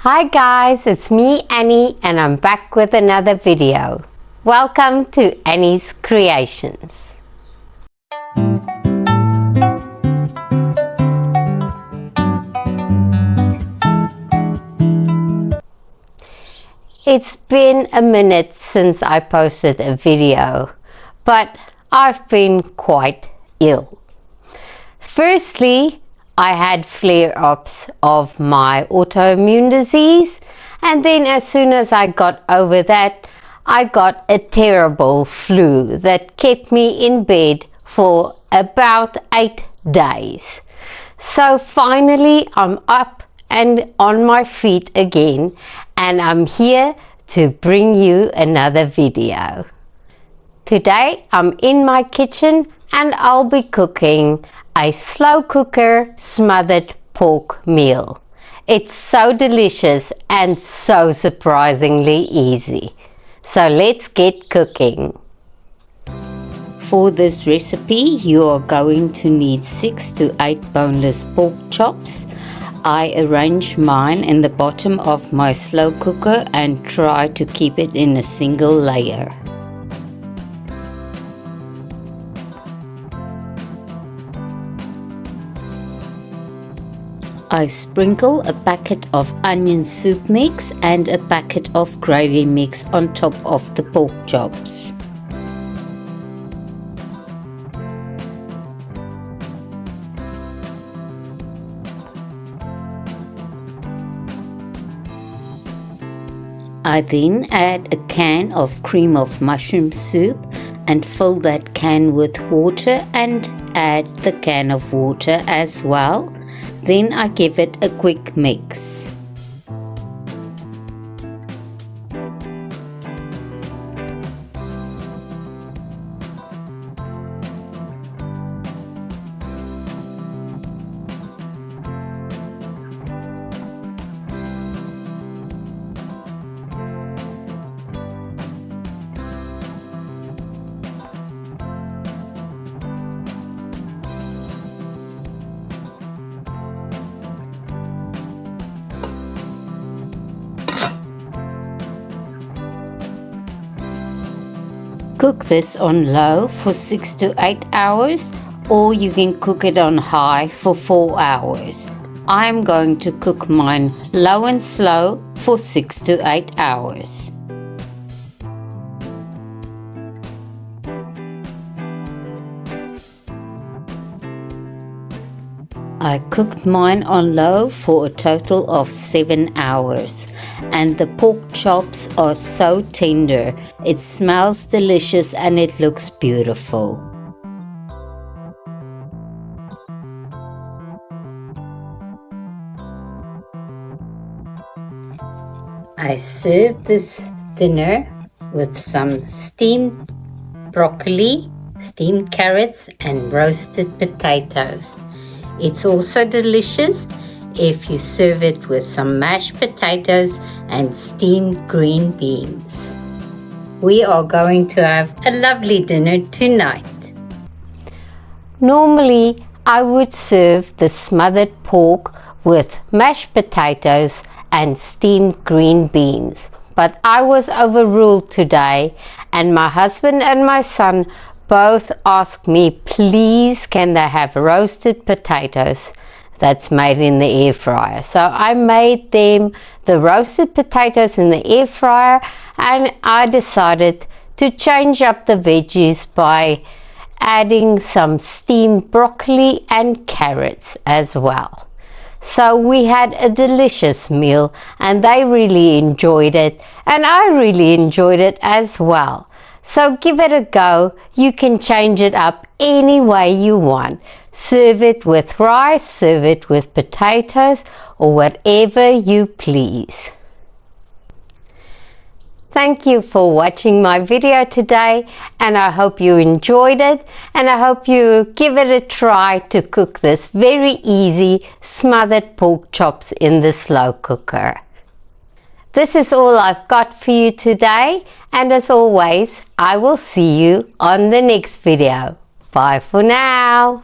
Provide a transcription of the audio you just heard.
Hi guys, it's me Annie and I'm back with another video. Welcome to Annie's Creations. It's been a minute since I posted a video, but I've been quite ill. Firstly, I had flare-ups of my autoimmune disease, and then as soon as I got over that, I got a terrible flu that kept me in bed for about 8 days. So finally I'm up and on my feet again, and I'm here to bring you another video. Today I'm in my kitchen and I'll be cooking a slow cooker smothered pork meal. It's so delicious and so surprisingly easy. So let's get cooking. For this recipe you are going to need 6 to 8 boneless pork chops. I arrange mine in the bottom of my slow cooker and try to keep it in a single layer. I sprinkle a packet of onion soup mix and a packet of gravy mix on top of the pork chops. I then add a can of cream of mushroom soup and fill that can with water and add the can of water as well. Then I give it a quick mix. Cook this on low for 6 to 8 hours, or you can cook it on high for 4 hours. I'm going to cook mine low and slow for 6 to 8 hours. I cooked mine on low for a total of 7 hours, and the pork chops are so tender. It smells delicious and it looks beautiful. I serve this dinner with some steamed broccoli, steamed carrots and roasted potatoes. It's also delicious if you serve it with some mashed potatoes and steamed green beans. We are going to have a lovely dinner tonight. Normally, I would serve the smothered pork with mashed potatoes and steamed green beans, but I was overruled today, and my husband and my son both asked me, please can they have roasted potatoes that's made in the air fryer. So I made them the roasted potatoes in the air fryer, and I decided to change up the veggies by adding some steamed broccoli and carrots as well. So we had a delicious meal and they really enjoyed it, and I really enjoyed it as well. So give it a go. You can change it up any way you want. Serve it with rice, serve it with potatoes, or whatever you please. Thank you for watching my video today, and I hope you enjoyed it, and I hope you give it a try to cook this very easy smothered pork chops in the slow cooker. This is all I've got for you today, and as always, I will see you on the next video. Bye for now.